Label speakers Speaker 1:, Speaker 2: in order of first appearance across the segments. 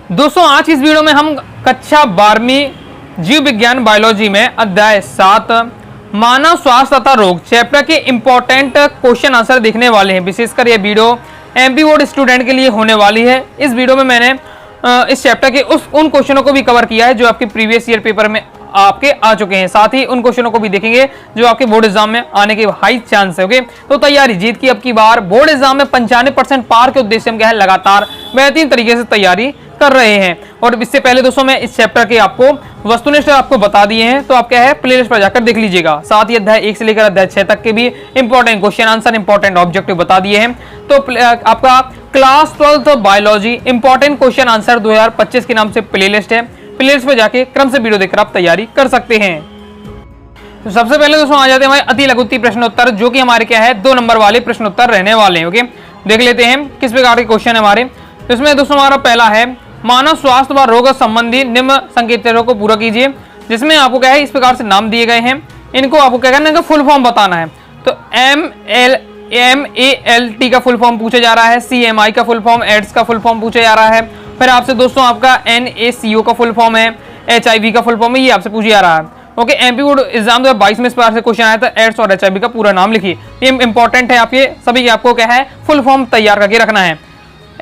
Speaker 1: दोस्तों आज की इस वीडियो में हम कक्षा 12वीं जीव विज्ञान बायोलॉजी में अध्याय 7 मानव स्वास्थ्य तथा रोग चैप्टर के इंपॉर्टेंट क्वेश्चन आंसर देखने वाले हैं। विशेषकर यह वीडियो एमपी बोर्ड स्टूडेंट के लिए होने वाली है। इस वीडियो में मैंने इस चैप्टर के उन क्वेश्चनों को भी कवर किया है जो आपके प्रीवियस ईयर पेपर में आपके आ चुके हैं। साथ ही उन क्वेश्चनों को भी देखेंगे जो आपके बोर्ड एग्जाम में आने के हाई चांस है। ओके, तो तैयारी जीत की अब की बार बोर्ड एग्जाम में 95% पार के उद्देश्य हम क्या है लगातार बेहतरीन तरीके से तैयारी कर रहे हैं। और इससे पहले दोस्तों मैं इस चैप्टर के आपको वस्तुनिष्ठ आपको बता दिए हैं, तो आप क्या है प्लेलिस्ट पर जाकर देख लीजिएगा। साथ ही अध्याय 1 से लेकर अध्याय 6 तक के भी important question answer important objective बता दिए हैं। तो आपका class 12 biology important question answer 2025 के नाम से प्लेलिस्ट है। प्लेलिस्ट पर जाके क्रम से वीडियो देखकर आप तैयारी कर सकते हैं। तो सबसे पहले दोस्तों आ जाते हैं हमारे अति लघुत्तरीय प्रश्नोत्तर, जो कि हमारे क्या है 2 नंबर वाले प्रश्नोत्तर रहने वाले हैं। ओके, देख लेते हैं किस प्रकार के क्वेश्चन है हमारे। तो इसमें दोस्तों हमारा पहला है मानव स्वास्थ्य व रोग संबंधी निम्न संकेतकों को पूरा कीजिए, जिसमें आपको क्या है इस प्रकार से नाम दिए गए हैं। इनको आपको क्या करना है, फुल फॉर्म बताना है। तो MALT का फुल फॉर्म पूछा जा रहा है, CMI का फुल फॉर्म, एड्स का फुल फॉर्म पूछा जा रहा है। फिर आपसे दोस्तों आपका NaCO का फुल फॉर्म है, HIV का फुल फॉर्म है, ये आपसे पूछा जा रहा है। ओके, एमपी बोर्ड एग्जाम 2022 में इस प्रकार से क्वेश्चन आया था, एड्स और HIV का पूरा नाम लिखिए। ये इंपॉर्टेंट है, आपके सभी आपको क्या है फुल फॉर्म तैयार करके रखना है।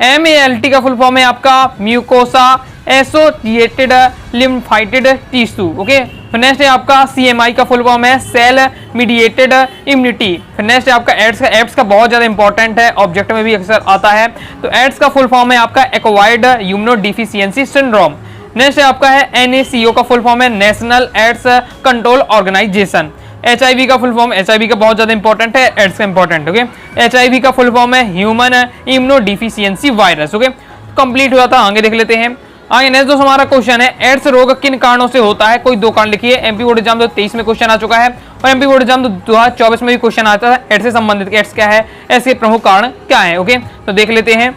Speaker 1: MALT का फुल फॉर्म है आपका म्यूकोसा एसोसिएटेड लिम्फाइटेड टिश्यू। ओके, फिर नेक्स्ट है आपका CMI का फुल फॉर्म है सेल मीडिएटेड इम्यूनिटी। फिर नेक्स्ट है आपका एड्स का बहुत ज्यादा इंपॉर्टेंट है, ऑब्जेक्ट में भी अक्सर आता है। तो एड्स का फुल फॉर्म है आपका एक्वायर्ड इम्यूनोडेफिशिएंसी सिंड्रोम। नेक्स्ट है आपका है NaCO का फुल फॉर्म है national AIDS control organisation. HIV का फुल फॉर्म, HIV का बहुत ज्यादा इंपॉर्टेंट है, एड्स का इंपॉर्टेंट। ओके, HIV का फुल फॉर्म है human immunodeficiency virus. Okay, complete हुआ था, आगे देख लेते हैं। आगे नेक्स्ट दोस्तों हमारा क्वेश्चन है एड्स रोग किन कारणों से होता है, कोई 2 कारण लिखिए। एमपी बोर्ड एग्जाम 2023 में क्वेश्चन आ चुका है और एमपी बोर्ड एग्जाम 2024 में भी क्वेश्चन आता है एड्स से संबंधित। एड्स क्या है, एड्स के प्रमुख कारण क्या है। ओके, तो देख लेते हैं।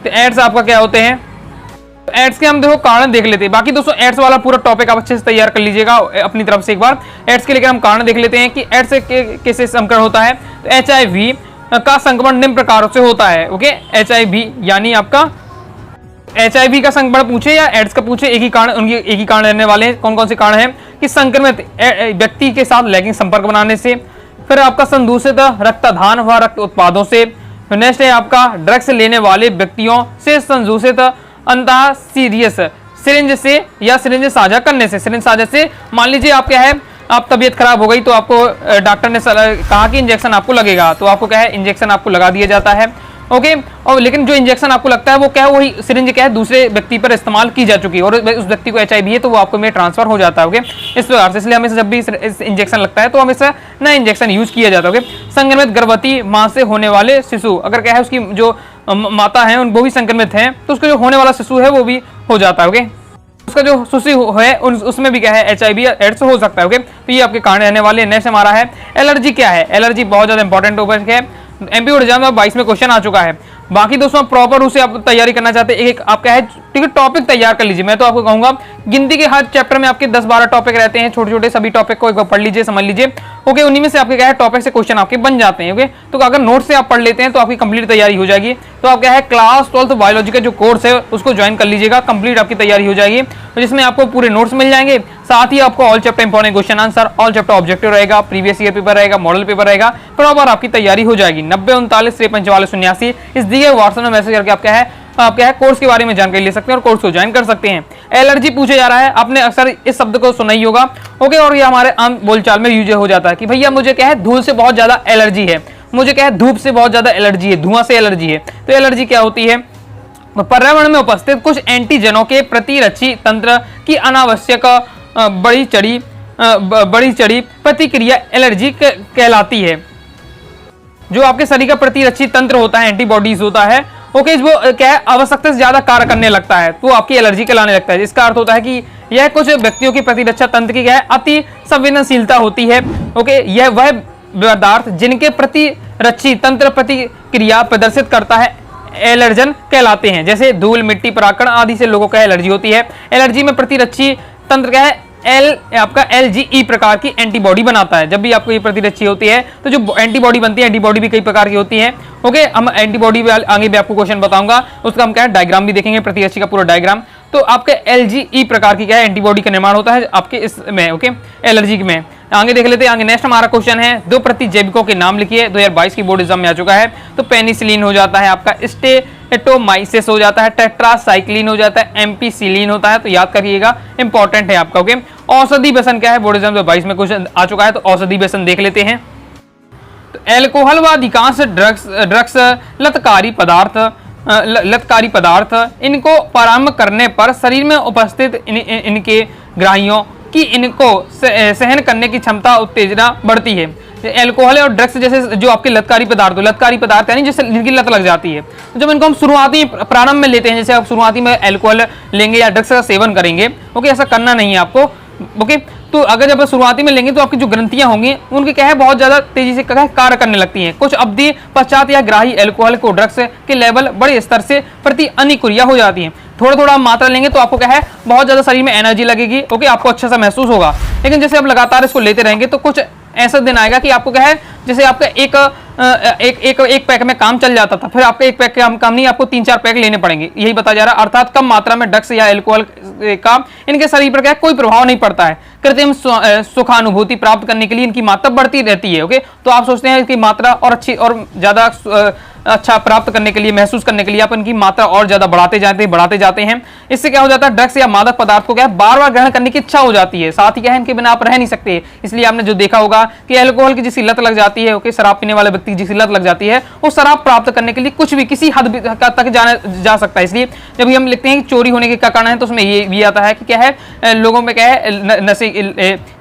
Speaker 1: तो एड्स आपका क्या होते हैं, एड्स के हम देखो कारण देख लेते हैं। बाकी दोस्तों एड्स वाला पूरा टॉपिक आप अच्छे से तैयार कर लीजिएगा अपनी तरफ से एक बार। एड्स के लेकर हम कारण देख लेते हैं कि एड्स कैसे संक्रमण होता है। तो HIV का संक्रमण निम्न प्रकारों से होता है। ओके, HIV यानी आपका HIV का संक्रमण पूछे या एड्स का पूछे, एक ही कारण, उनके एक ही कारण रहने वाले हैं। कौन कौन से कारण हैं कि संक्रमित व्यक्ति के साथ लैंगिक संपर्क बनाने से, फिर आपका संदूषित रक्तदान व रक्त उत्पादों से, नेक्स्ट है आपका ड्रग्स लेने वाले व्यक्तियों से संदूषित अंतः सीरियस सिरिंज से या सिरिंज साझा करने से। सिरिंज साझा से मान लीजिए आप क्या है आप तबीयत खराब हो गई तो आपको डॉक्टर ने कहा कि इंजेक्शन आपको लगेगा, तो आपको क्या है इंजेक्शन आपको लगा दिया जाता है। ओके, और लेकिन जो इंजेक्शन आपको लगता है वो क्या है वही सिरिंज क्या है दूसरे व्यक्ति पर इस्तेमाल की जा चुकी है और उस व्यक्ति को HIV है तो वो आपको में ट्रांसफर हो जाता है। ओके, इस प्रकार से इसलिए हमें जब भी इंजेक्शन लगता है तो हमें नया इंजेक्शन यूज किया जाता है। ओके, संक्रमित गर्भवती मां से होने वाले शिशु, अगर क्या है उसकी जो माता है वो भी संक्रमित है तो उसका जो होने वाला शिशु है वो भी हो जाता है। ओके, उसका जो शिशु है उसमें भी क्या है HIV या एड्स हो सकता है। ओके, तो ये आपके कारण रहने वाले। नेक्स्ट हमारा है एलर्जी क्या है। एलर्जी बहुत ज्यादा इंपॉर्टेंट टॉपिक है, एमपी बोर्ड एग्जाम में 22 में क्वेश्चन आ चुका है। बाकी दोस्तों प्रॉपर उसे आप तैयारी करना चाहते हैं, एक आप क्या है ठीक है टॉपिक तैयार कर लीजिए। मैं तो आपको कहूंगा गिनती के हर चैप्टर में आपके 10-12 टॉपिक रहते हैं, छोटे छोटे सभी टॉपिक को एक बार पढ़ लीजिए, समझ लीजिए। ओके, उन्हीं में से आपके क्या है टॉपिक से क्वेश्चन आपके बन जाते हैं। ओके, तो अगर नोट से आप पढ़ लेते हैं तो आपकी कंप्लीट तैयारी हो जाएगी। तो आप क्या है क्लास 12 बायोलॉजी का जो कोर्स है उसको ज्वाइन कर लीजिएगा, कंप्लीट आपकी तैयारी हो जाएगी, जिसमें आपको पूरे नोट्स मिल जाएंगे। साथ ही आपको all chapter important question answer, all chapter objective रहेगा, प्रीवियस ईयर पेपर रहेगा, मॉडल पेपर रहेगा, प्रॉपर आपकी तैयारी हो जाएगी। 90 39 53 44 89 इस दिए व्हाट्सएप में मैसेज करके आप क्या है कोर्स के बारे में जानकारी ले सकते हैं और कोर्स को ज्वाइन कर सकते हैं। एलर्जी पूछे जा रहा है, आपने अक्सर इस शब्द को सुना ही होगा। ओके, और ये हमारे आम बोलचाल में यूज हो जाता है कि भैया मुझे क्या है धूल से बहुत ज्यादा एलर्जी है, मुझे क्या है धूप से बहुत ज्यादा एलर्जी है, धुआं से एलर्जी है। तो एलर्जी क्या होती है, पर्यावरण में उपस्थित कुछ एंटीजनों के प्रतिरक्षी तंत्र की अनावश्यक बड़ी चढ़ी प्रतिक्रिया एलर्जी कहलाती है। जो आपके शरीर का प्रतिरक्षी तंत्र होता है, एंटीबॉडीज होता है, ओके, वो क्या है आवश्यकता से ज्यादा कार्य करने लगता है तो आपकी एलर्जी कहलाने लगता है। इसका अर्थ होता है कि यह कुछ व्यक्तियों की प्रतिरक्षा तंत्र की क्या है अति संवेदनशीलता होती है। ओके, यह वह पदार्थ जिनके प्रतिरक्षी तंत्र प्रतिक्रिया प्रदर्शित करता है एलर्जन कहलाते हैं। जैसे धूल, मिट्टी, परागकण आदि से लोगों को एलर्जी होती है। एलर्जी में प्रतिरक्षी तंत्र क्या है आपका LGE प्रकार की एंटीबॉडी बनाता है। जब भी आपको ये प्रतिरक्षी होती है तो जो एंटीबॉडी बनती है, एंटीबॉडी भी कई प्रकार की होती है। ओके, हम एंटीबॉडी आगे भी आपको क्वेश्चन बताऊंगा, उसका हम क्या है डायग्राम भी देखेंगे, प्रतिरक्षी का पूरा डायग्राम। तो आपके LGE प्रकार की क्या है एंटीबॉडी का निर्माण होता है आपके इसमें, ओके, एलर्जी में। आगे देख लेते हैं। आगे नेक्स्ट हमारा क्वेश्चन है, 2 प्रतिजैविकों के नाम लिखिए। 2022 की बोर्ड एग्जाम में आ चुका है। तो पेनिसिलिन हो जाता है आपका, स्टेटोमाइसिस हो जाता है, टेट्रासाइक्लिन हो जाता है, एम्पिसिलिन होता है। तो याद करिएगा, इंपॉर्टेंट है आपका, ओके। औषधि व्यसन क्या है, बोर्ड एग्जाम 2022 में क्वेश्चन आ चुका है। तो औषधि व्यसन देख लेते हैं। तो एल्कोहल व अधिकांश ड्रग्स लतकारी पदार्थ इनको प्रारंभ करने पर शरीर में उपस्थित इनके ग्राहियों की इनको सहन करने की क्षमता उत्तेजना बढ़ती है। एल्कोहल और ड्रग्स जैसे जो आपके लतकारी पदार्थ यानी जैसे जिनकी लत लग जाती है, जब इनको हम शुरुआती प्रारंभ में लेते हैं, जैसे आप शुरुआती में एल्कोहल लेंगे या ड्रग्स का सेवन करेंगे, ओके, ऐसा करना नहीं है आपको, ओके। तो अगर जब शुरुआती में लेंगे तो आपकी जो ग्रंथियां होंगी उनके क्या है बहुत ज्यादा तेजी से कार्य करने लगती हैं। कुछ अवधि पश्चात या ग्राही एल्कोहल को ड्रग्स के लेवल बड़े स्तर से प्रति अनुक्रिया हो जाती है। थोड़ा थोड़ा मात्रा लेंगे तो आपको क्या है बहुत ज्यादा शरीर में एनर्जी लगेगी, ओके, आपको अच्छा सा महसूस होगा। लेकिन जैसे आप लगातार इसको लेते रहेंगे तो कुछ ऐसा दिन आएगा कि आपको क्या है, जैसे आपका एक पैक में काम चल जाता था, फिर आपका एक पैक काम नहीं, आपको 3-4 पैक लेने पड़ेंगे, यही बताया जा रहा है। अर्थात कम मात्रा में ड्रग्स या एल्कोहल का इनके शरीर पर क्या है कोई प्रभाव नहीं पड़ता है। कृत्रिम सुखानुभूति प्राप्त करने के लिए इनकी मात्रा बढ़ती रहती है, ओके। तो आप सोचते हैं इसकी मात्रा और अच्छी और ज्यादा अच्छा प्राप्त करने के लिए, महसूस करने के लिए आप इनकी मात्रा और ज्यादा बढ़ाते जाते हैं। इससे क्या हो जाता है, ड्रग्स या मादक पदार्थ को क्या है बार बार ग्रहण करने की इच्छा हो जाती है। साथ ही क्या है इनके बिना आप रह नहीं सकते। इसलिए आपने जो देखा होगा कि अल्कोहल की जिसकी लत लग जाती है, ओके, शराब पीने वाले व्यक्ति की जिसकी लत लग जाती है, वो शराब प्राप्त करने के लिए कुछ भी किसी हद तक जा सकता है। इसलिए जब भी हम लिखते हैं कि चोरी होने के क्या कारण है, तो उसमें ये भी आता है कि क्या है लोगों में क्या है नशे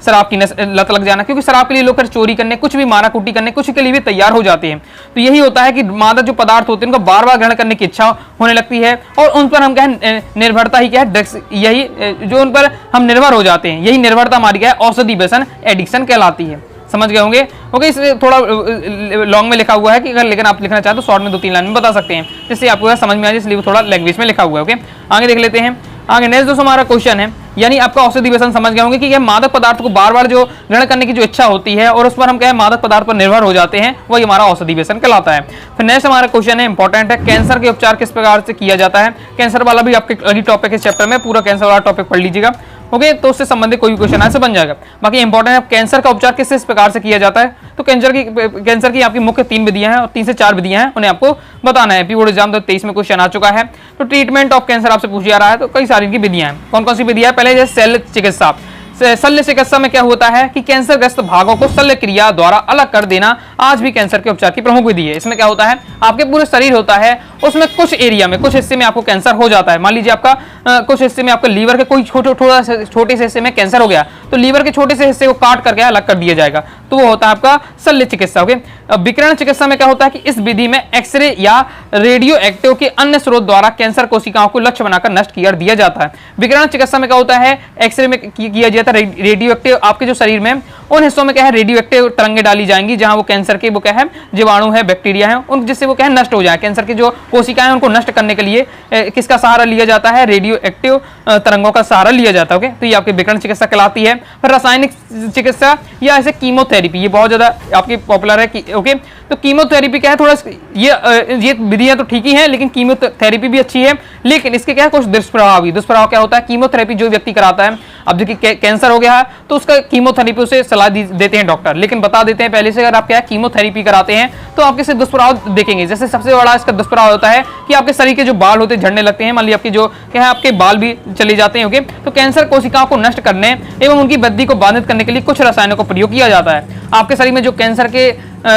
Speaker 1: शराब की लत लग जाना, क्योंकि शराब के लिए लोग फिर चोरी करने, कुछ भी मारा कुटी करने, कुछ के लिए भी तैयार हो जाते हैं। तो यही होता है कि मादक जो पदार्थ होते हैं उनको बार बार ग्रहण करने की इच्छा होने लगती है और उन पर हम क्या है निर्भरता ही क्या है ड्रग्स, यही जो उन पर हम निर्भर हो जाते हैं, यही निर्भरता हमारी क्या है औषधि व्यसन एडिक्शन कहलाती है। समझ गए होंगे, ओके। इसलिए थोड़ा लॉन्ग में लिखा हुआ है कि अगर लेकिन आप लिखना चाहें तो शॉर्ट में 2-3 लाइन में बता सकते हैं, जिससे आपको समझ में आ जाए, इसलिए थोड़ा लैंग्वेज में लिखा हुआ है, ओके। आगे देख लेते हैं। आगे नेक्स्ट दोस्तों हमारा क्वेश्चन है, यानी आपका औषधि व्यसन समझ गए होंगे कि यह मादक पदार्थ को बार बार जो ग्रहण करने की जो इच्छा होती है और उस पर हम क्या है मादक पदार्थ पर निर्भर हो जाते हैं, वही हमारा औषधि व्यसन कहलाता है। फिर नेक्स्ट हमारा क्वेश्चन है, इंपॉर्टेंट है, कैंसर के उपचार किस प्रकार से किया जाता है। कैंसर वाला भी आपके अगली टॉपिक इस चैप्टर में पूरा कैंसर वाला टॉपिक पढ़ लीजिएगा, ओके। तो उससे संबंधित कोई भी क्वेश्चन ऐसे बन जाएगा। बाकी इंपॉर्टेंट है कैंसर का उपचार किस प्रकार से किया जाता है। तो कैंसर की आपकी मुख्य 3 विधियां हैं और 3 से 4 विधियां हैं, उन्हें आपको बताना है। बोर्ड एग्जाम 23 में क्वेश्चन आ चुका है। तो ट्रीटमेंट ऑफ कैंसर आपसे पूछा जा रहा है, तो कई सारी इनकी विधियां हैं। कौन कौन सी विधियां है, पहले जैसे शल्य चिकित्सा। शल्य चिकित्सा में क्या होता है कि कैंसरग्रस्त भागों को शल्य क्रिया द्वारा अलग कर देना आज भी कैंसर के उपचार की प्रमुख विधि है। इसमें क्या होता है, आपके पूरे शरीर होता है, उसमें कुछ एरिया में, कुछ हिस्से में आपको कैंसर हो जाता है। मान लीजिए आपका कुछ हिस्से में आपका लीवर के कोई छोटे से हिस्से में कैंसर हो गया, तो लीवर के छोटे से हिस्से को काट करके अलग कर दिया जाएगा, तो वो होता है आपका शल्य चिकित्सा, ओके। विकिरण चिकित्सा में क्या होता है कि इस विधि में एक्सरे या रेडियो एक्टिव के अन्य स्रोत द्वारा कैंसर कोशिकाओं को लक्ष्य बनाकर नष्ट कर दिया जाता है। विकिरण चिकित्सा में क्या होता है, एक्सरे में किया जाता है, रेडियो एक्टिव आपके जो शरीर में उन हिस्सों में क्या है रेडियो एक्टिव तरंगे डाली जाएंगी जहां वो कैंसर के वो क्या है जीवाणु है, बैक्टीरिया है, उन जिससे वो क्या है नष्ट हो जाए। कैंसर की जो कोशिकाएं उनको नष्ट करने के लिए किसका सहारा लिया जाता है, रेडियो एक्टिव तरंगों का सहारा लिया जाता है, ओके। तो ये आपकी विकिरण चिकित्सा कहलाती है। फिर रासायनिक चिकित्सा या ऐसे कीमोथेरेपी, ये बहुत ज्यादा आपकी पॉपुलर है, ओके। तो कीमोथेरेपी क्या है, थोड़ा ये विधियां तो ठीक ही है, लेकिन कीमोथेरेपी भी अच्छी है, लेकिन इसके क्या है कुछ दुष्प्रभाव क्या होता है। कीमोथेरेपी जो व्यक्ति कराता है, अब देखिए कैंसर हो गया है तो उसका कीमोथेरेपी उसे सलाह देते हैं डॉक्टर, लेकिन बता देते हैं पहले से अगर आप क्या कीमोथेरेपी कराते हैं तो आपके से दुष्प्रभाव देखेंगे। जैसे सबसे बड़ा इसका दुष्प्रभाव होता है कि आपके शरीर के जो बाल होते हैं झड़ने लगते हैं, मान लीजिए आपके जो क्या है आपके बाल भी चले जाते हैं, ओके। तो कैंसर कोशिकाओं को नष्ट करने एवं उनकी वृद्धि को बाधित करने के लिए कुछ रसायनों का प्रयोग किया जाता है। आपके शरीर में जो कैंसर के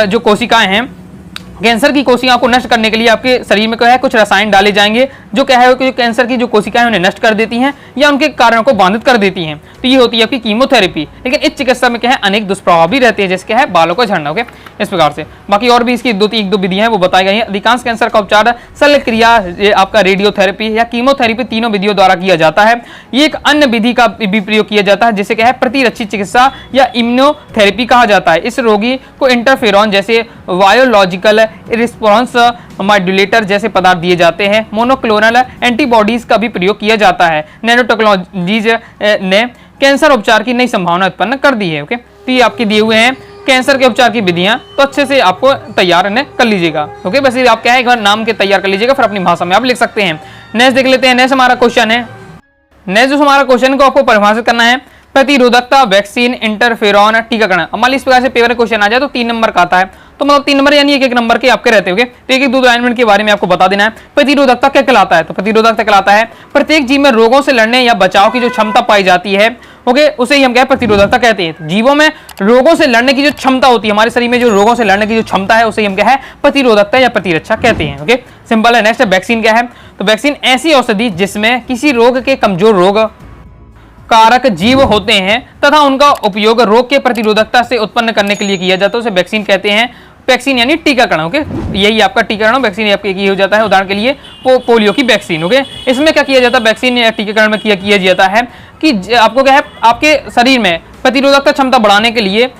Speaker 1: जो कोशिकाएं हैं, कैंसर की कोशिकाओं को नष्ट करने के लिए आपके शरीर में क्या है कुछ रसायन डाले जाएंगे जो क्या है कि कैंसर की जो कोशिकाएं उन्हें नष्ट कर देती हैं या उनके कारणों को बाधित कर देती हैं। तो ये होती है आपकी कीमोथेरेपी। लेकिन इस चिकित्सा में क्या है अनेक दुष्प्रभाव भी रहते हैं, जैसे क्या है बालों का झड़ना, ओके। इस प्रकार से बाकी और भी इसकी एक दो विधियां हैं वो बताई गई हैं। अधिकांश कैंसर का उपचार शल्य क्रिया, आपका रेडियोथेरेपी या कीमोथेरेपी, तीनों विधियों द्वारा किया जाता है। ये एक अन्य विधि का भी प्रयोग किया जाता है जिसे क्या है प्रतिरक्षी चिकित्सा या इम्यूनोथेरेपी कहा जाता है। इस रोगी को इंटरफेरॉन जैसे बायोलॉजिकल रिस्पॉन्स मॉड्यूलेटर जैसे पदार्थ दिए जाते हैं। मोनोक्लोनल एंटीबॉडीज का भी प्रयोग किया जाता है। नैनो टेक्नोलॉजीज ने कैंसर उपचार की नई संभावना उत्पन्न कर दी है, ओके। तो ये आपके दिए हुए हैं कैंसर के उपचार की विधियां, तो अच्छे से आपको तैयार इन्हें कर लीजिएगा, ओके। बस आप क्या है एक बार नाम के तैयार कर लीजिएगा, फिर अपनी भाषा में आप लिख सकते हैं। नेक्स्ट देख लेते हैं। नेक्स्ट हमारा क्वेश्चन है नेक्स्ट जो हमारा क्वेश्चन को आपको परिभाषित करना है, प्रतिरोधकता, वैक्सीन, इंटरफेरॉन, टीकाकरण। अब मान लीजिए इस प्रकार से पेपर में क्वेश्चन आ जाए तो 3 नंबर का आता है, तो मतलब 3 नंबर यानी एक नंबर के आपके रहते होंगे। तो एक दो अलाइनमेंट के बारे में आपको बता देना है। प्रतिरोधकता क्या कहलाता है? तो प्रतिरोधकता कहलाता है प्रत्येक जीव में रोगों से लड़ने या बचाव की जो क्षमता पाई जाती है, ओके, उसे ही हम क्या प्रतिरोधकता कहते हैं। जीवों में रोगों से लड़ने की जो क्षमता होती है, हमारे शरीर में जो रोगों से लड़ने की जो क्षमता है, उसे हम क्या है प्रतिरोधकता या प्रतिरक्षा कहते हैं। ओके, सिंपल है। नेक्स्ट है वैक्सीन क्या है? तो वैक्सीन ऐसी औषधि जिसमें किसी रोग के कमजोर रोग कारक जीव होते हैं तथा उनका उपयोग रोग के प्रतिरोधकता से उत्पन्न करने के लिए किया जाता है, उसे वैक्सीन कहते हैं। वैक्सीन यानी टीकाकरण। ओके, यही आपका टीकाकरण, वैक्सीन आपके ये हो जाता है। उदाहरण के लिए पोलियो की वैक्सीन। ओके, इसमें क्या किया जाता है वैक्सीन या टीकाकरण में किया जाता है कि आपको क्या है आपके शरीर में प्रतिरोधकता क्षमता बढ़ाने के लिए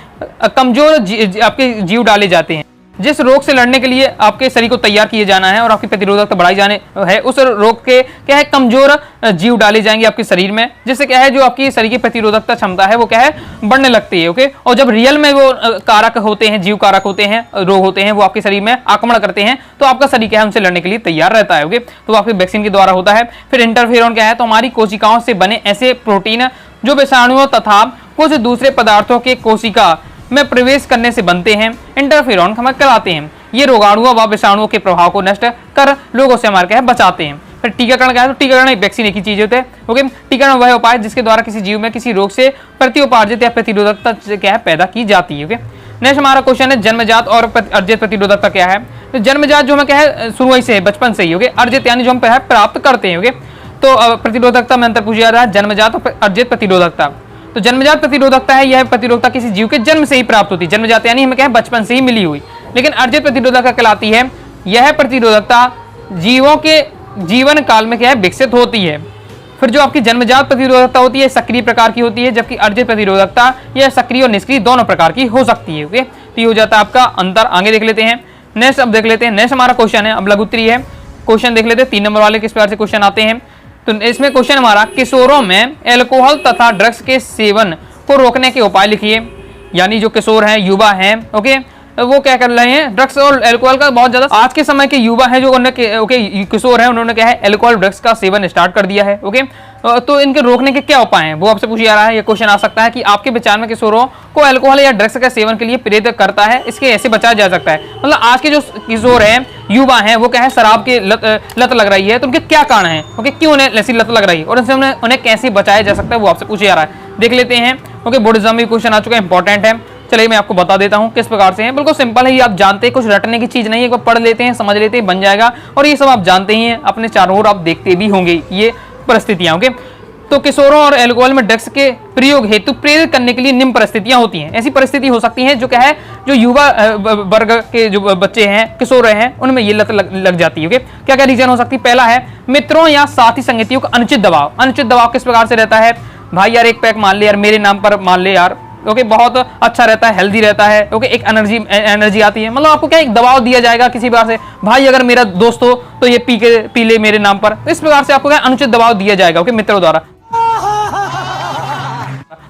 Speaker 1: कमजोर आपके जीव डाले जाते हैं। जिस रोग से लड़ने के लिए आपके शरीर को तैयार किए जाना है और आपकी प्रतिरोधकता बढ़ाई जाने है, उस रोग के क्या है कमजोर जीव डाले जाएंगे आपके शरीर में, जिससे क्या है जो आपकी शरीर की प्रतिरोधकता क्षमता है वो क्या है बढ़ने लगती है। ओके, और जब रियल में वो कारक होते हैं, जीव कारक होते हैं, रोग होते हैं, वो आपके शरीर में आक्रमण करते हैं, तो आपका शरीर क्या है उनसे लड़ने के लिए तैयार रहता है। ओके, तो आपके वैक्सीन के द्वारा होता है। फिर इंटरफेरॉन क्या है? तो हमारी कोशिकाओं से बने ऐसे प्रोटीन जो विषाणुओं तथा कुछ दूसरे पदार्थों के कोशिका में प्रवेश करने से बनते हैं, इंटरफेरॉन हमें कहलाते हैं। ये रोगाणुओं व विषाणुओं के प्रभाव को नष्ट कर लोगों से हमारे क्या है बचाते हैं। फिर टीकाकरण क्या है? तो टीकाकरण वैक्सीन एक ही चीज होता है। ओके, टीकाकरण वह उपाय जिसके द्वारा किसी जीव में किसी रोग से प्रत्युपार्जित या प्रतिरोधकता क्या है पैदा की जाती है। ओके, नेक्स्ट हमारा क्वेश्चन है जन्मजात और अर्जित प्रतिरोधकता क्या है? तो जन्मजात जो हमें क्या है शुरू से है, बचपन से ही। ओके, अर्जित यानी जो हम प्राप्त करते हैं। ओके, तो प्रतिरोधकता में अंतर पूछा जा रहा है, जन्मजात और अर्जित प्रतिरोधकता। तो जन्मजात प्रतिरोधकता है यह प्रतिरोधकता किसी जीव के जन्म से ही प्राप्त होती है। जन्मजात यानी हमें क्या है बचपन से ही मिली हुई। लेकिन अर्जित प्रतिरोधकता कहलाती है यह प्रतिरोधकता जीवों के जीवन काल में क्या है विकसित होती है। फिर जो आपकी जन्मजात प्रतिरोधकता होती है सक्रिय प्रकार की होती है, जबकि अर्जित प्रतिरोधकता यह सक्रिय और निष्क्रिय दोनों प्रकार की हो सकती है। ओके, तो ये हो जाता है आपका अंतर। आगे देख लेते हैं नेक्स्ट। अब देख लेते हैं नेक्स्ट हमारा क्वेश्चन है, अब लघु उत्तरीय है। क्वेश्चन देख लेते हैं 3 नंबर वाले किस प्रकार से क्वेश्चन आते हैं। तो इसमें क्वेश्चन हमारा किशोरों में एल्कोहल तथा ड्रग्स के सेवन को रोकने के उपाय लिखिए। यानी जो किशोर हैं, युवा हैं, ओके, वो क्या कर रहे हैं ड्रग्स और एल्कोहल का बहुत ज्यादा, आज के समय के युवा हैं जो ओके किशोर हैं, उन्होंने क्या है एल्कोहल ड्रग्स का सेवन स्टार्ट कर दिया है। ओके, तो इनके रोकने के क्या उपाय हैं वो आपसे पूछा जा रहा है। ये क्वेश्चन आ सकता है कि आपके विचार में किशोरों को अल्कोहल या ड्रग्स के सेवन के लिए प्रेरित करता है, इसके ऐसे बचाया जा सकता है। मतलब आज के जो किशोर हैं, युवा हैं, वो क्या है शराब की लत लग रही है, तो उनके क्या कारण है, ओके, क्यों उन्हें ऐसी लत लग रही है और इनसे उन्हें कैसे बचाया जा सकता है वो आपसे पूछा जा रहा है। देख लेते हैं। ओके, बुद्धिज्म भी क्वेश्चन आ चुका है, इंपॉर्टेंट है। चलिए मैं आपको बता देता हूँ किस प्रकार से है। बिल्कुल सिंपल है, ये आप जानते हैं, कुछ रटने की चीज नहीं है, एक बार पढ़ लेते हैं, समझ लेते हैं, बन जाएगा। और ये सब आप जानते ही हैं, अपने चारों ओर आप देखते भी होंगे ये परिस्थितियां। ओके, तो किशोरों और एल्कोहल में ड्रग्स के प्रयोग हेतु प्रेरित करने के लिए निम्न परिस्थितियां होती हैं। ऐसी परिस्थिति हो सकती है जो क्या है, जो युवा वर्ग के जो बच्चे हैं, किशोर हैं, उनमें ये लत लग जाती है। ओके, क्या क्या रीजन हो सकती है? पहला है मित्रों या साथी संगतियों का अनुचित दबाव। अनुचित दबाव किस प्रकार से रहता है? भाई यार एक पैक मान ले यार, मेरे नाम पर मान ले यार, ओके, बहुत अच्छा रहता है, हेल्दी रहता है। ओके, एक एनर्जी आती है, मतलब आपको क्या एक दबाव दिया जाएगा किसी प्रकार से, भाई अगर मेरा दोस्त हो तो ये पी ले मेरे नाम पर। इस प्रकार से आपको क्या अनुचित दबाव दिया जाएगा, ओके, मित्रों द्वारा।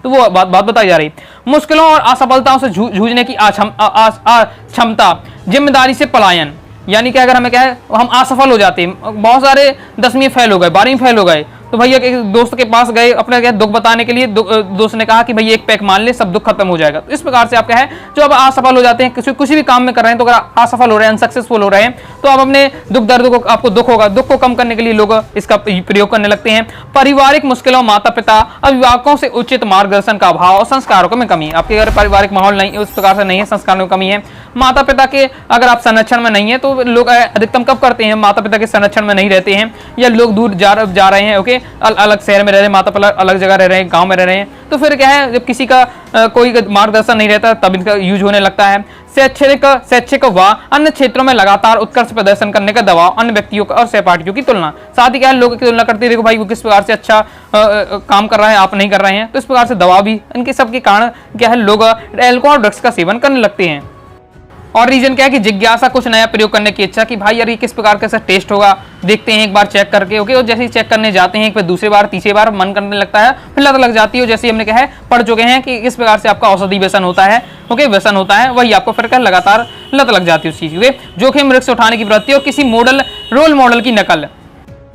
Speaker 1: तो वो बात बताई जा रही। मुश्किलों और असफलताओं से जूझने की क्षमता, जिम्मेदारी से पलायन, यानी कि अगर हमें क्या है हम असफल हो जाते हैं, बहुत सारे 10वीं फेल हो गए, 12वीं फेल हो गए, तो भैया एक दोस्त के पास गए अपने क्या दुख बताने के लिए, दोस्त ने कहा कि भैया एक पैक मान ले सब दुख खत्म हो जाएगा। तो इस प्रकार से आप क्या है जो अब असफल हो जाते हैं, किसी भी काम में कर रहे हैं, तो अगर असफल हो रहे हैं, अनसक्सेसफुल हो रहे हैं, तो आप अपने दुख दर्द को, आपको दुख होगा, दुख को कम करने के लिए लोग इसका प्रयोग करने लगते हैं। पारिवारिक मुश्किलों, माता पिता अभिभावकों से उचित मार्गदर्शन का अभाव और संस्कारों में कमी। आपके अगर पारिवारिक माहौल नहीं उस प्रकार से नहीं है, संस्कारों में कमी है, माता पिता के अगर आप संरक्षण में नहीं है, तो लोग अधिकतम कब करते हैं, माता पिता के संरक्षण में नहीं रहते हैं, या लोग दूर जा रहे हैं, ओके, अलग शहर में रह रहे हैं, माता पिता अलग जगह रह रहे हैं, गांव में रह रहे हैं, तो फिर क्या है जब किसी का कोई मार्गदर्शन नहीं रहता तब इनका यूज होने लगता है। शैक्षिक व अन्य क्षेत्रों में लगातार उत्कर्ष प्रदर्शन करने का दबाव, अन्य व्यक्तियों और सहपाठियों की तुलना, साथ ही क्या है लोगों की तुलना करते हैं, देखो भाई वो किस प्रकार से अच्छा काम कर रहा है, आप नहीं कर रहे हैं, तो इस प्रकार से दबाव भी, इनके सबके कारण क्या है लोग अल्कोहल ड्रग्स का सेवन करने लगते हैं। और रीजन क्या है कि जिज्ञासा, कुछ नया प्रयोग करने की इच्छा, कि भाई यार ये किस प्रकार का टेस्ट होगा, देखते हैं एक बार चेक करके, ओके, और जैसे ही चेक करने जाते हैं फिर दूसरी बार तीसरी बार मन करने लगता है, फिर लत लग जाती है। जैसे हमने कहा है पढ़ चुके हैं कि किस प्रकार से आपका औषधि व्यसन होता है, ओके, व्यसन होता है, वही आपको फिर लगातार लत लग जाती है उस चीज की। जोखिम रिस्क उठाने की प्रवृत्ति और किसी रोल मॉडल की नकल,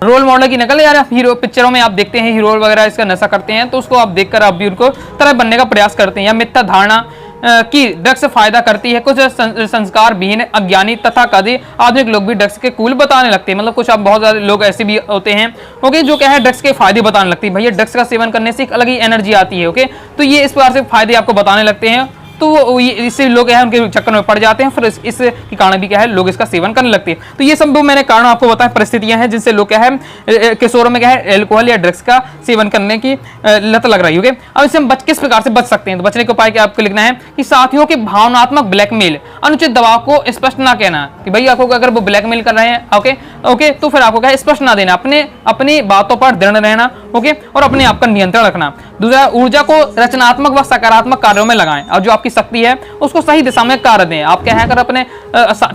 Speaker 1: रोल मॉडल की नकल, यार हीरो पिक्चरों में आप देखते हैं हीरो वगैरह इसका नशा करते हैं, तो उसको आप देखकर आप भी उनको तरह बनने का प्रयास करते हैं। या मिथ्या धारणा कि ड्रग्स से फायदा करती है। कुछ संस्कार विहीन अज्ञानी तथा कभी आधुनिक लोग भी ड्रग्स के कूल बताने लगते हैं। मतलब कुछ आप बहुत सारे लोग ऐसे भी होते हैं ओके, जो क्या है ड्रग्स के फायदे बताने लगते हैं। भैया ड्रग्स का सेवन करने से एक अलग ही एनर्जी आती है ओके, तो ये इस प्रकार से फायदे आपको बताने लगते हैं, तो वो इससे लोग है उनके चक्कर में पड़ जाते हैं, फिर इस के कारण भी क्या है लोग इसका सेवन करने लगते हैं। तो ये सब मैंने कारण आपको बताया, परिस्थितियां हैं जिनसे लोग क्या है किशोरों में क्या है एल्कोहल या ड्रग्स का सेवन करने की लत लग रही है। अब इससे हम किस प्रकार से बच सकते हैं, तो बचने के उपाय क्या आपको लिखना है कि साथियों के भावनात्मक ब्लैकमेल, अनुचित दबाव को स्पष्ट ना कहना कि भाई आपको अगर वो ब्लैकमेल कर रहे हैं ओके तो फिर आपको क्या है स्पष्ट ना देना, अपनी बातों पर दृढ़ रहना ओके, और अपने आप का नियंत्रण रखना। दूसरा, ऊर्जा को रचनात्मक व सकारात्मक कार्यों में लगाएं, और जो आपकी शक्ति है उसको सही दिशा में कार्य दें। आप क्या है अगर अपने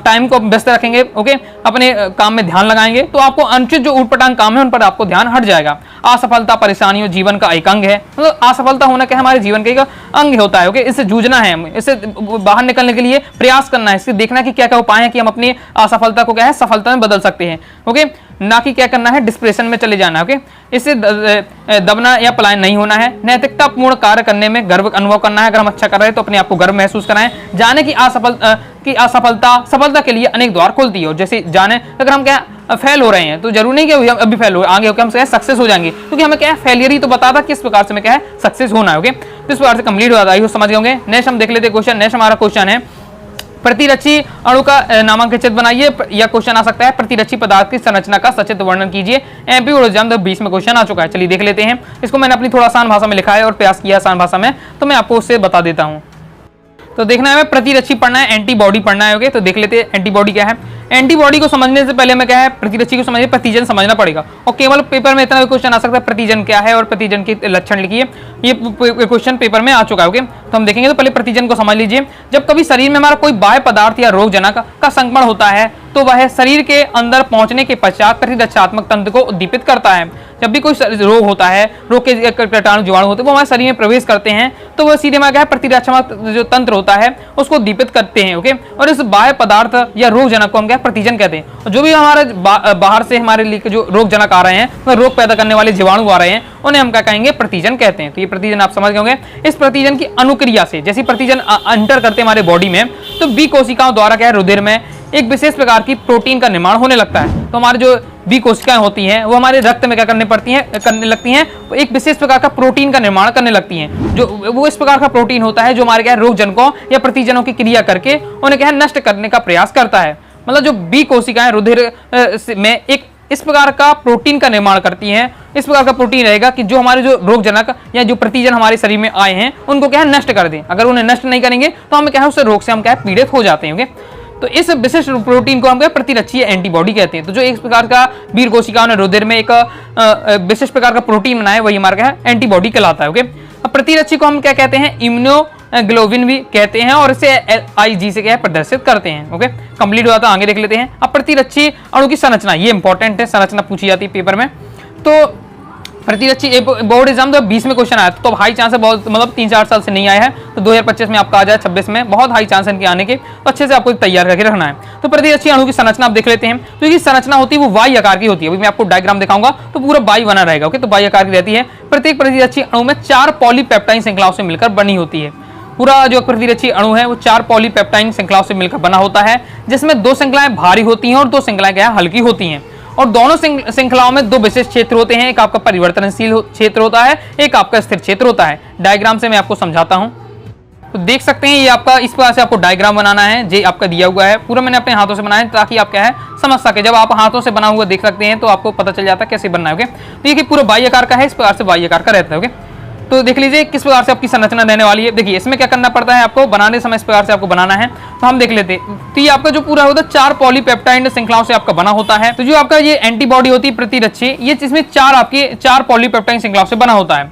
Speaker 1: टाइम को व्यस्त रखेंगे ओके, अपने काम में ध्यान लगाएंगे, तो आपको अनुचित जो ऊटपटांग काम है उन पर आपको ध्यान हट जाएगा। असफलता परेशानियों जीवन का एक अंग है, मतलब असफलता होना क्या हमारे जीवन का एक अंग होता है ओके, इससे जूझना है, इससे बाहर निकलने के लिए प्रयास करना है, इससे देखना कि क्या क्या उपाय है कि हम अपनी असफलता को क्या है सफलता में बदल सकते हैं ओके, ना कि क्या करना है डिस्प्रेशन में चले जाना ओके। इससे दबना या पलायन नहीं होना है। नैतिकता पूर्ण कार्य करने में गर्व अनुभव करना है, अगर हम अच्छा कर रहे हैं तो अपने आप को गर्व महसूस कराएं। जाने की असफलता सफलता के लिए अनेक द्वार खोलती है, और जैसे जाने अगर हम क्या फेल हो रहे हैं तो जरूर नहीं कि अभी फेल हो, आगे होकर हम क्या सक्सेस हो जाएंगे, क्योंकि हमें क्या है फेलियर ही तो बताता किस प्रकार से हमें क्या है सक्सेस होना है ओके। तो इस प्रकार से कंप्लीट हो जाता है, समझ गए होंगे। नेक्स्ट हम देख लेते हैं क्वेश्चन। नेक्स्ट हमारा क्वेश्चन है प्रतिरक्षी अणु का नामांकित बनाइए, या क्वेश्चन आ सकता है प्रतिरक्षी पदार्थ की संरचना का सचित्र वर्णन कीजिए। एमपी और एग्जाम 20 में क्वेश्चन आ चुका है, चलिए देख लेते हैं। इसको मैंने अपनी थोड़ा आसान भाषा में लिखा है और प्रयास किया आसान भाषा में, तो मैं आपको उससे बता देता हूँ। तो देखना है प्रतिरक्षी पढ़ना है, एंटीबॉडी पढ़ना है ओके। तो देख लेते हैं एंटीबॉडी क्या है। एंटीबॉडी को समझने से पहले हमें क्या है प्रतिरक्षी को समझिए, प्रतिजन समझना पड़ेगा, और केवल पेपर में इतना क्वेश्चन आ सकता है प्रतिजन क्या है और प्रतिजन के लक्षण लिखिए, ये क्वेश्चन पेपर में आ चुका है ओके। तो हम देखेंगे, तो पहले प्रतिजन को समझ लीजिए। जब कभी शरीर में हमारा कोई बाह्य पदार्थ या रोगजनक का संक्रमण होता है तो वह शरीर के अंदर पहुंचने के पश्चात प्रतिरक्षात्मक तंत्र को उद्दीपित करता है। जब भी कोई रोग होता है, रोग के कीटाणु जीवाणु होते हैं वो हमारे शरीर में प्रवेश करते हैं, तो वह सीधे हमारा क्या है प्रतिरक्षात्मक जो तंत्र होता है उसको उद्दीपित करते हैं ओके। और इस बाह्य पदार्थ या रोगजनक को हम क्या प्रतिजन कहते हैं। और जो भी हमारे बाहर से हमारे लिए जो रोगजनक आ रहे हैं, वह रोग पैदा करने वाले जीवाणु आ रहे हैं, उन्हें हम क्या कहेंगे प्रतिजन कहते हैं। तो ये प्रतिजन आप समझ गए होंगे। इस प्रतिजन की अनुक्रिया से, जैसे प्रतिजन एंटर करते हैं हमारे बॉडी में, तो बी कोशिकाओं द्वारा क्या है रुधिर में एक विशेष प्रकार की प्रोटीन का निर्माण होने लगता है। तो हमारे जो बी कोशिकाएं होती हैं वो हमारे रक्त में क्या करने लगती हैं, एक विशेष प्रकार का प्रोटीन का निर्माण करने लगती हैं। जो वो इस प्रकार का प्रोटीन होता है जो हमारे क्या रोग जनकों या प्रतिजनों की क्रिया करके उन्हें क्या है नष्ट करने का प्रयास करता है। मतलब जो बी कोशिकाएं रुधिर में एक इस प्रकार का प्रोटीन का निर्माण करती हैं, इस प्रकार का प्रोटीन रहेगा कि जो हमारे जो रोगजनक या जो प्रतिजन हमारे शरीर में आए हैं उनको क्या है नष्ट कर दें। अगर उन्हें नष्ट नहीं करेंगे तो हम क्या है उस रोग से हम क्या है पीड़ित हो जाते हैं। तो इस विशिष्ट प्रोटीन को हम क्या प्रतिरक्षी एंटीबॉडी कहते हैं। तो जो एक प्रकार का वीर कोशिकाओं ने रुधिर में एक विशिष्ट प्रकार का प्रोटीन बनाया वही हमारा क्या है एंटीबॉडी कहलाता है ओके। अब प्रतिरक्षी को हम क्या कहते हैं इम्यूनोग्लोबिन भी कहते हैं, और इसे IG से क्या है प्रदर्शित करते हैं ओके। कंप्लीट हुआ तो आगे देख लेते हैं। अब प्रतिरक्षी अणु की संरचना, ये इंपॉर्टेंट है, संरचना पूछी जाती है पेपर में। तो प्रतिरक्षी बोर्ड एग्जाम 20 में क्वेश्चन आया तो हाई चांस है, बहुत मतलब 3-4 साल से नहीं आया है, तो 2025 में आपका आ जाए, 26 में बहुत हाई चांस है इनके आने के, तो अच्छे से आपको तैयार करके रखना है। तो प्रतिरक्षी अणु की संरचना आप देख लेते हैं। तो ये संरचना होती है वो वाई आकार की होती है, अभी मैं आपको डायग्राम दिखाऊंगा तो पूरा वाई बना रहेगा ओके। तो वाई आकार की रहती है। प्रत्येक प्रतिरक्षी अणु में 4 पॉलीपेप्टाइड श्रृंखलाओं से मिलकर बनी होती है। पूरा जो प्रतिरक्षी अणु है वो 4 पॉलीपेप्टाइड श्रृंखलाओं से मिलकर बना होता है, जिसमें 2 श्रृंखलाएं भारी होती हैं और 2 श्रृंखलाएं क्या हल्की होती हैं। और दोनों श्रृंखलाओं में 2 विशेष क्षेत्र होते हैं, एक आपका परिवर्तनशील क्षेत्र होता है, एक आपका स्थिर क्षेत्र होता है। डायग्राम से मैं आपको समझाता हूं। तो देख सकते हैं ये आपका इस प्रकार से आपको डायग्राम बनाना है, जो आपका दिया हुआ है पूरा मैंने अपने हाथों से बनाया ताकि आप क्या है समझ सके। जब आप हाथों से बना हुआ देख सकते हैं तो आपको पता चल जाता है कैसे बनना है ओके। तो ये पूरा बाह्य आकार का है, इस प्रकार से बाह्य आकार का रहता है ओके। तो देख लीजिए किस प्रकार से आपकी संरचना रहने वाली है। देखिए इसमें क्या करना पड़ता है आपको बनाने समय इस प्रकार से आपको बनाना है। तो हम देख लेते हैं। तो ये आपका जो पूरा होता है 4 पॉलीपेप्टाइड श्रृंखलाओं से आपका बना होता है। तो जो आपका ये एंटीबॉडी होती है प्रतिरक्षी, ये इसमें 4 पॉलीपेप्टाइड श्रृंखलाओं से बना होता है।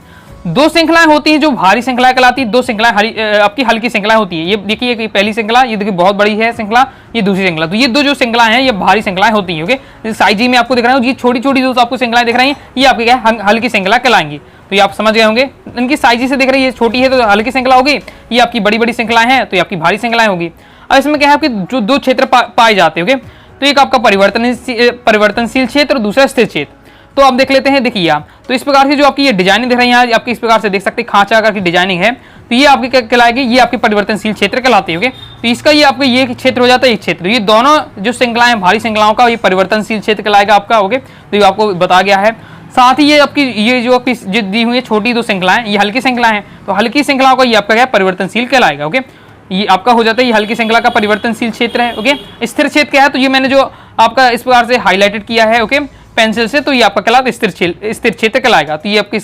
Speaker 1: 2 श्रृंखलाएं होती हैं जो भारी श्रृंखलाएं कहलाती है, 2 श्रृंखलाएं आपकी हल्की श्रृंखलाएं होती है। ये देखिए ये पहली श्रृंखला, ये देखिए बहुत बड़ी है श्रृंखला, ये दूसरी श्रृंखला। तो ये 2 जो श्रृंखलाएं हैं ये भारी श्रृंखलाएं होती है ओके। साइजी में आपको दिख रहा है, ये छोटी छोटी जो आपको श्रृंखलाएं दिख रही हैं ये आपकी क्या हल्की श्रृंखला कहलाएंगी। तो ये आप समझ गए होंगे, इनकी साइजी से देख रही है छोटी है तो हल्की श्रृंखला होगी, ये आपकी बड़ी बड़ी श्रृंखलाएं हैं तो ये आपकी भारी श्रृंखलाएं होगी। अब इसमें क्या है आपके जो 2 क्षेत्र पाए जाते हैं ओके। तो एक आपका परिवर्तनशील क्षेत्र और दूसरा स्थिर क्षेत्र। तो आप देख लेते हैं, देखिए आप तो इस प्रकार की जो आपकी ये डिजाइनिंग देख रहे हैं यहाँ आपकी इस प्रकार से देख सकते हैं खांचा आकार की डिजाइनिंग है, तो ये आपकी क्या कहलाएगी, ये आपके परिवर्तनशील क्षेत्र कहलाते हैं। तो इसका ये आपका ये क्षेत्र हो जाता है, एक क्षेत्र, ये दोनों जो श्रृंखलाएं भारी श्रृंखलाओं का ये परिवर्तनशील क्षेत्र कहलाएगा आपका। ओके, तो ये आपको बता गया है। साथ ही ये आपकी ये जो आपकी जो दी हुई है छोटी दो श्रृंखलाएं, ये हल्की श्रृंखला है, तो हल्की श्रृंखलाओं का ये आपका क्या परिवर्तनशील कहलाएगा। ओके, ये आपका हो जाता है, ये हल्की श्रृंखला का परिवर्तनशील क्षेत्र है। ओके, स्थिर क्षेत्र क्या है, तो ये मैंने जो आपका इस प्रकार से हाईलाइटेड किया है ओके पेंसिल से, तो ये आपका कहलाता स्थिर क्षेत्र कहलाएगा। तो ये आपकी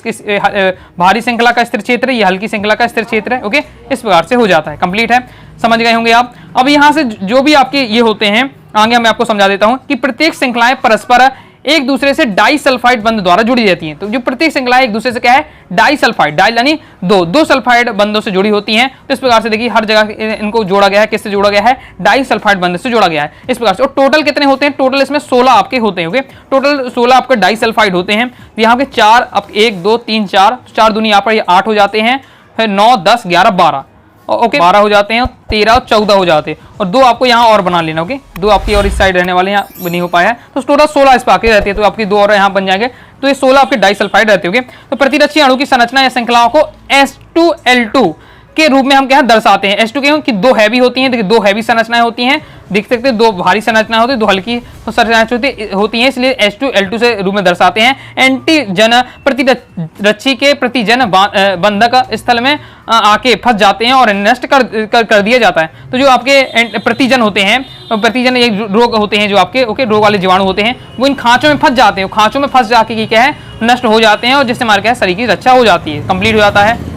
Speaker 1: भारी श्रृंखला का स्थिर क्षेत्र है, ये हल्की श्रृंखला का स्थिर क्षेत्र है। ओके, इस प्रकार से हो जाता है, कंप्लीट है, समझ गए होंगे आप। अब यहाँ से जो भी आपके ये होते हैं आगे मैं आपको समझा देता हूँ कि प्रत्येक श्रृंखलाएं परस्पर एक दूसरे से डाई सल्फाइड बंध द्वारा जुड़ी रहती हैं। तो जो प्रत्येक श्रृंखला एक दूसरे से क्या है, डाई सल्फाइड, डाई यानी दो सल्फाइड बंधों से जुड़ी होती हैं। तो इस प्रकार से देखिए हर जगह इनको जोड़ा गया है, किससे जोड़ा गया है, डाई सल्फाइड बंध से जोड़ा गया है इस प्रकार से। और टोटल कितने होते हैं, टोटल इसमें 16 आपके होते हैं। टोटल 16 आपके डाई सल्फाइड होते हैं। यहाँ के 4 1 2 3 4 दूनी यहाँ पर 8 हो जाते हैं, फिर 9 10 11 12 ओके 12 हो जाते हैं, 13 और 14 हो जाते हैं, और 2 आपको यहाँ और बना लेना। ओके, 2 आपकी और इस साइड रहने वाले यहाँ नहीं हो पाया है, तो टोटल 16 इस पर आके रहती है, तो आपकी 2 और यहाँ बन जाएंगे, तो ये 16 आपके डाइसल्फाइड रहते होंगे। तो प्रतिरक्षी अणु की संरचना या श्रृंखलाओं को S2L2 के रूप में हम क्या दर्शाते हैं। S2 क्यों कि 2 हैवी होती हैं, देखिए 2 हैवी संरचनाएं होती हैं, देख सकते हैं 2 भारी संरचनाएं होती है, 2 हल्की संरचनाएं होती हैं, इसलिए H2L2 से रूप में दर्शाते हैं। एंटीजन प्रतिरक्षी के प्रतिजन बंधक स्थल में आके फंस जाते हैं और नष्ट कर दिया जाता है। तो जो आपके प्रतिजन होते हैं, प्रतिजन एक रोग होते हैं जो आपके ओके रोग वाले जीवाणु होते हैं, वो इन खांचों में फंस जाते हैं, खांचों में फंस जाके क्या है नष्ट हो जाते हैं, और जिससे हमारे क्या है शरीर की रक्षा हो जाती है, कंप्लीट हो जाता है।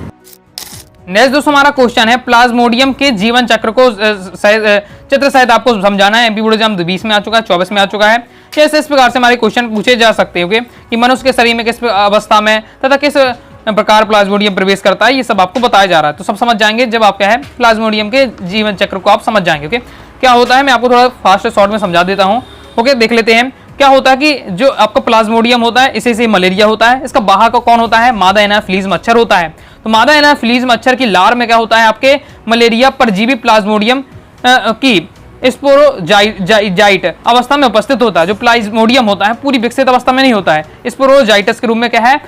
Speaker 1: नेक्स्ट दोस्तों हमारा क्वेश्चन है प्लाज्मोडियम के जीवन चक्र को चित्र सहित आपको समझाना है। एमपी बोर्ड एग्जाम 20 में आ चुका है, 24 में आ चुका है। कैसे इस प्रकार से हमारे क्वेश्चन पूछे जा सकते हैं कि मनुष्य के शरीर में किस अवस्था में तथा किस प्रकार प्लाज्मोडियम प्रवेश करता है, ये सब आपको बताया जा रहा है। तो सब समझ जाएंगे जब आप क्या है प्लाज्मोडियम के जीवन चक्र को आप समझ जाएंगे। ओके, क्या होता है मैं आपको थोड़ा फास्ट शॉर्ट में समझा देता हूँ। ओके, देख लेते हैं क्या होता है कि जो आपका प्लाज्मोडियम होता है इसे से मलेरिया होता है। इसका वाहक कौन होता है, मादा एनाफिलीज मच्छर होता है। तो मादा एनाफिलीज मच्छर की लार में क्या होता है आपके मलेरिया परजीवी प्लाज्मोडियम की स्पोरोजाइट अवस्था में उपस्थित होता है। जो प्लाज्मोडियम होता है पूरी विकसित अवस्था में नहीं होता है, स्पोरोजाइटस के रूप में क्या है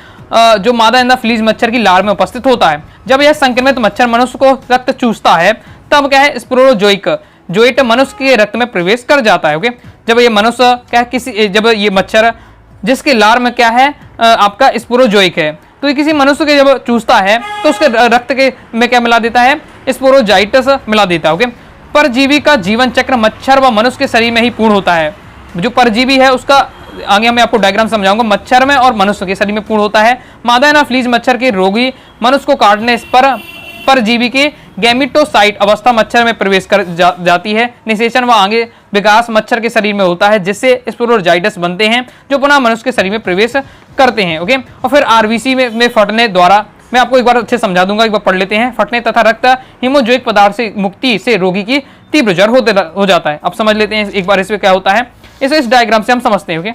Speaker 1: जो मादा एनाफिलीज मच्छर की लार में उपस्थित होता है। जब यह संक्रमित मच्छर मनुष्य को रक्त चूसता है तब क्या है स्पोरोजोइट मनुष्य के रक्त में प्रवेश कर जाता है। ओके, जब ये मनुष्य क्या जब ये मच्छर जिसके लार में क्या है आपका स्पोरोजोइक है, तो ये किसी मनुष्य के जब चूसता है तो उसके रक्त के में क्या मिला देता है, स्पोरोजाइटस मिला देता है। ओके, परजीवी का जीवन चक्र मच्छर व मनुष्य के शरीर में ही पूर्ण होता है। जो परजीवी है उसका आगे मैं आपको डायग्राम समझाऊंगा, मच्छर में और मनुष्य के शरीर में पूर्ण होता है। मादा एनाफिलीज मच्छर के रोगी मनुष्य को काटने पर परजीवी की गैमिटोसाइट अवस्था मच्छर में प्रवेश कर जाती है। निषेचन व आगे विकास मच्छर के शरीर में होता है, जिससे स्पोरोजाइटस बनते हैं जो पुनः मनुष्य के शरीर में प्रवेश करते हैं। ओके, और फिर आरबीसी में फटने द्वारा मैं आपको एक बार अच्छे समझा दूंगा, एक बार पढ़ लेते हैं। फटने तथा रक्त हीमोजोइक पदार्थ से मुक्ति से रोगी की तीव्र ज्वर हो जाता है। अब समझ लेते हैं एक बार इसमें क्या होता है, इस डायग्राम से हम समझते हैं। ओके,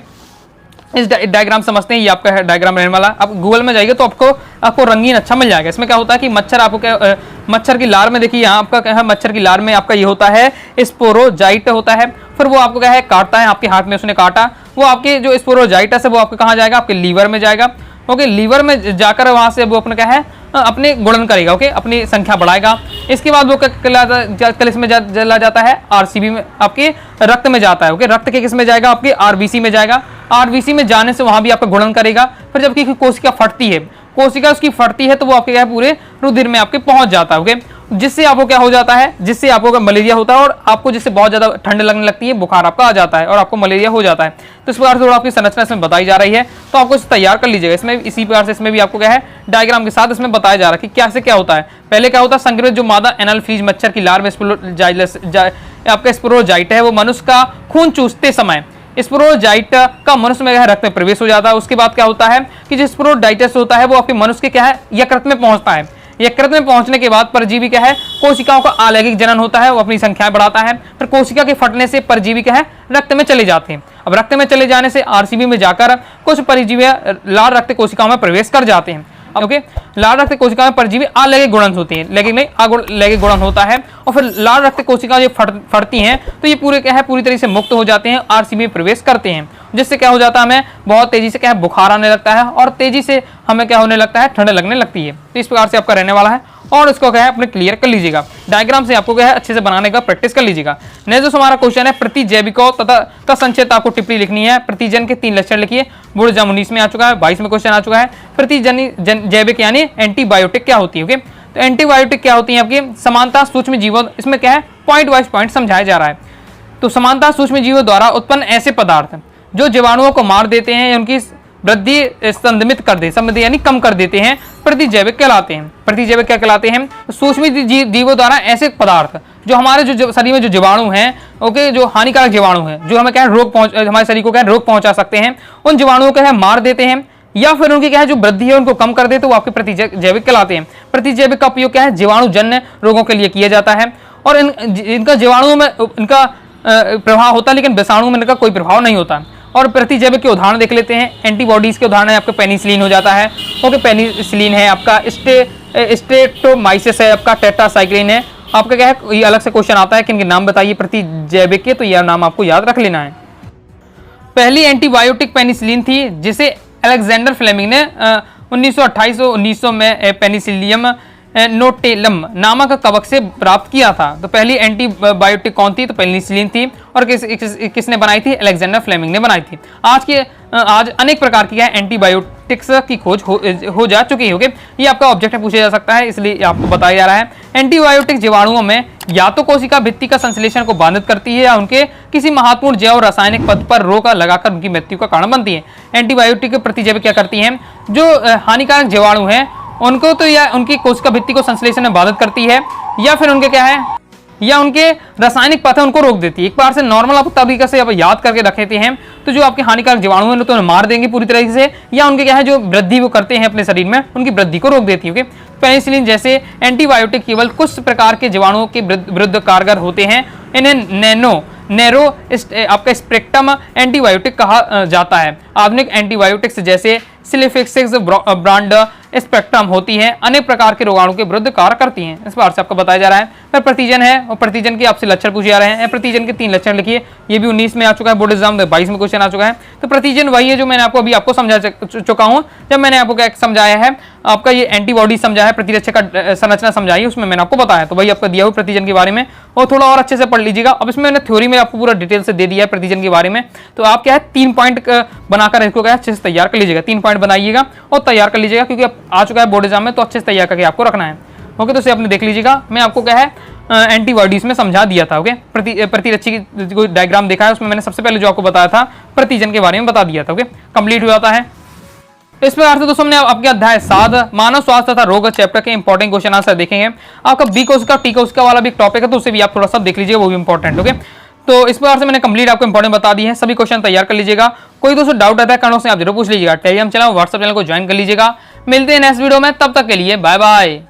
Speaker 1: इस डायग्राम समझते हैं, ये आपका डायग्राम रहने वाला। आप गूगल में जाइए तो आपको रंगीन अच्छा मिल जाएगा। इसमें क्या होता है कि मच्छर आपको क्या मच्छर की लार में देखिए यहाँ आपका क्या है, मच्छर की लार में आपका ये होता है स्पोरोजाइट होता है। फिर वो आपको क्या है काटता है, आपके हाथ में उसने काटा, वो आपके जो स्पोरोजाइटस है वो आपके कहाँ जाएगा, आपके लीवर में जाएगा। ओके, लीवर में जाकर वहां से वो अपना क्या है अपने गुणन करेगा। ओके, अपनी संख्या बढ़ाएगा। इसके बाद वो कलिस में चला जाता है, आरसीबी में आपके रक्त में जाता है। ओके, रक्त के किस में जाएगा, आपके आरबीसी में जाएगा। आरबीसी में जाने से वहां भी आपका गुणन करेगा। फिर जबकि कोशिका फटती है, कोशिका उसकी फटती है तो वो आपके क्या है पूरे रुधिर में आपके पहुंच जाता है। ओके, जिससे आपको क्या हो जाता है, जिससे आपको मलेरिया होता है और आपको जिससे बहुत ज्यादा ठंड लगने लगती है, बुखार आपका आ जाता है और आपको मलेरिया हो जाता है। तो इस प्रकार से थोड़ा आपकी संरचना इसमें बताई जा रही है, तो आपको इसे तैयार कर लीजिएगा। इसमें इसी प्रकार से इसमें भी आपको क्या है डायग्राम के साथ इसमें बताया जा रहा है कि क्या से क्या होता है। पहले क्या होता है, संक्रमित जो मादा एनाफिलीज मच्छर की लार में आपका स्पोरोजाइट है वो मनुष्य का खून चूसते समय स्पोरोजाइट का मनुष्य में रक्त में प्रवेश हो जाता है। उसके बाद क्या होता है कि जो स्पोरोजाइटस होता है वो आपके मनुष्य के क्या है यकृत में पहुंचता है। यकृत में पहुंचने के बाद परजीवी क्या है कोशिकाओं का अलैंगिक जनन होता है, वो अपनी संख्याएं बढ़ाता है। फिर कोशिका के फटने से परजीवी क्या है रक्त में चले जाते हैं। अब रक्त में चले जाने से आरसीबी में जाकर कुछ परजीवी लाल रक्त कोशिकाओं में प्रवेश कर जाते हैं। ओके। लाल रक्त कोशिका में परजीवी अलैंगिक गुणन होती है, लैंगिक नहीं अलैंगिक गुणन होता है, और फिर लाल रक्त कोशिका जो फटती हैं तो ये पूरे क्या है पूरी तरीके से मुक्त हो जाते हैं, आरसीबी में प्रवेश करते हैं, जिससे क्या हो जाता है हमें बहुत तेजी से क्या है बुखार आने लगता है और तेजी से हमें क्या होने लगता है ठंड लगने लगती है। तो इस प्रकार से आपका रहने वाला है और इसको क्या है अपने क्लियर कर लीजिएगा। डायग्राम से आपको क्या है अच्छे से बनाने का प्रैक्टिस कर लीजिएगा। नेक्स्ट जो हमारा क्वेश्चन है प्रतिजैविकों तथा संक्षिप्त आपको टिप्पणी लिखनी है। प्रतिजन के 3 लक्षण लिखिए। बोर्ड एग्जाम 19 में आ चुका है, 22 में क्वेश्चन आ चुका है। जैविक यानी एंटीबायोटिक क्या होती है। ओके, तो एंटीबायोटिक क्या होती है आपकी समानता सूक्ष्म जीवों, इसमें क्या है पॉइंट वाइज पॉइंट समझाया जा रहा है। तो समानता सूक्ष्म जीवों द्वारा उत्पन्न ऐसे पदार्थ जो जीवाणुओं को मार देते हैं या उनकी वृद्धि संदमित कर दे, संबंधी यानी कम कर देते हैं, प्रतिजैविक कहलाते हैं। प्रतिजैविक क्या कहलाते हैं? सूक्ष्म जीवों द्वारा ऐसे पदार्थ जो हमारे जो शरीर में जो जीवाणु हैं, ओके, जो हानिकारक जीवाणु हैं जो हमें क्या है हमारे शरीर को क्या रोग पहुंचा सकते हैं, उन जीवाणुओं को क्या है मार देते हैं या फिर उनकी क्या है जो वृद्धि है उनको कम कर दे, तो वो आपके प्रतिजैविक कहलाते हैं। प्रतिजैविक का उपयोग क्या है जीवाणु जन्य रोगों के लिए किया जाता है और इनका जीवाणुओं में इनका प्रभाव होता है लेकिन विषाणु में इनका कोई प्रभाव नहीं होता। और प्रतिजैविक के उदाहरण देख लेते हैं। एंटीबॉडीज के उदाहरण है आपका पेनिसिलिन हो जाता है, ओके, पेनिसिलिन है आपका, स्ट्रेप्टोमाइसिस है आपका, टेट्रासाइक्लिन है आपका। क्या है ये अलग से क्वेश्चन आता है कि इनके नाम बताइए प्रतिजैविक के, तो यह नाम आपको याद रख लेना है। पहली एंटीबायोटिक पेनिसिलिन थी जिसे अलेक्जेंडर फ्लेमिंग ने 1928 और 1900 में पेनिसिलियम नोटेलम नामक कवक से प्राप्त किया था। तो पहली एंटीबायोटिक कौन थी? तो पेनिसिलिन थी। और किसने बनाई थी? अलेक्जेंडर फ्लेमिंग ने बनाई थी। आज अनेक प्रकार की एंटीबायोटिक्स की खोज हो जा चुकी है। ये आपका ऑब्जेक्ट पूछा जा सकता है, इसलिए आपको बताया जा रहा है। एंटीबायोटिक जीवाणुओं में या तो कोशिका भित्ति का संश्लेषण को बाधित करती है या उनके किसी महत्वपूर्ण जैव रासायनिक पथ पर रोक लगाकर उनकी मृत्यु का कारण बनती है। एंटीबायोटिक प्रतिजैविक क्या करती हैं? जो हानिकारक जीवाणु हैं उनको तो या उनकी कोशिका भित्ति को संश्लेषण में बाधित करती है या फिर उनके क्या है या उनके रासायनिक पथ है उनको रोक देती है। एक बार से नॉर्मल आप तरीके से आप याद करके रखते हैं तो जो आपके हानिकारक जीवाणु हैं तो मार देंगे पूरी तरीके से, या उनके क्या है जो वृद्धि वो करते हैं अपने शरीर में उनकी वृद्धि को रोक देती है। पेनिसिलिन जैसे एंटीबायोटिक केवल कुछ प्रकार के जीवाणुओं के विरुद्ध कारगर होते हैं। इन्हें नैरो आपका स्पेक्ट्रम एंटीबायोटिक कहा जाता है। आधुनिक एंटीबायोटिक्स जैसे सिलिफिक्सिस ब्रांड स्पेक्ट्रम होती है, अनेक प्रकार के रोगाणु के विरुद्ध कार्य करती हैं। इस बार से आपको बताया जा रहा है। फिर प्रतिजन है और प्रतिजन के आपसे लक्षण पूछे जा रहे हैं। प्रतिजन के 3 लक्षण लिखिए। ये भी 19 में आ चुका है, बोर्ड एग्जाम 22 में क्वेश्चन आ चुका है। तो प्रतिजन वही है जो मैंने आपको अभी समझा चुका हूँ। जब मैंने आपको क्या समझाया है, आपका ये एंटीबॉडी समझा है, प्रतिरक्षक का संरचना समझाई, उसमें मैंने आपको बताया। तो वही आपका दिया हुआ प्रतिजन के बारे में और थोड़ा और अच्छे से पढ़ लीजिएगा। अब इसमें मैंने थ्योरी में आपको पूरा डिटेल से दे दिया है प्रतिजन के बारे में। तो आप क्या है 3 पॉइंट बनाकर इसको क्या अच्छे से तैयार कर लीजिएगा। 3 पॉइंट बनाइएगा और तैयार कर लीजिएगा, क्योंकि अब आ चुका है बोर्ड एग्जाम में, तो अच्छे से तैयार करके आपको रखना है। ओके, तो इसे आपने देख लीजिएगा। मैं आपको क्या है एंटीबॉडीज में समझा दिया था। ओके, प्रतिरक्षी की कोई डायग्राम देखा है, उसमें मैंने सबसे पहले जो आपको बताया था प्रतिजन के बारे में बता दिया था। ओके, कंप्लीट हो जाता है। इस प्रकार से दोस्तों हमने आपके अध्याय 7 मानव स्वास्थ्य तथा रोग चैप्टर के इंपॉर्टेंट क्वेश्चन आंसर देखेंगे। आपका बी कोशिका टी कोशिका वाला भी टॉपिक है, तो उसे भी आप थोड़ा सा देख लीजिए, वो भी इंपॉर्टेंट। ओके, तो इस प्रकार से मैंने कंप्लीट आपको इंपॉर्टेंट बता दी है। सभी क्वेश्चन तैयार कर लीजिएगा। कोई दोस्तों डाउट आता है कमेंट से आप जरूर पूछ लीजिएगा। टेलीग्राम चैनल व्हाट्सएप चैनल को ज्वाइन कर लीजिएगा। मिलते हैं नेक्स्ट वीडियो में, तब तक के लिए बाय बाय।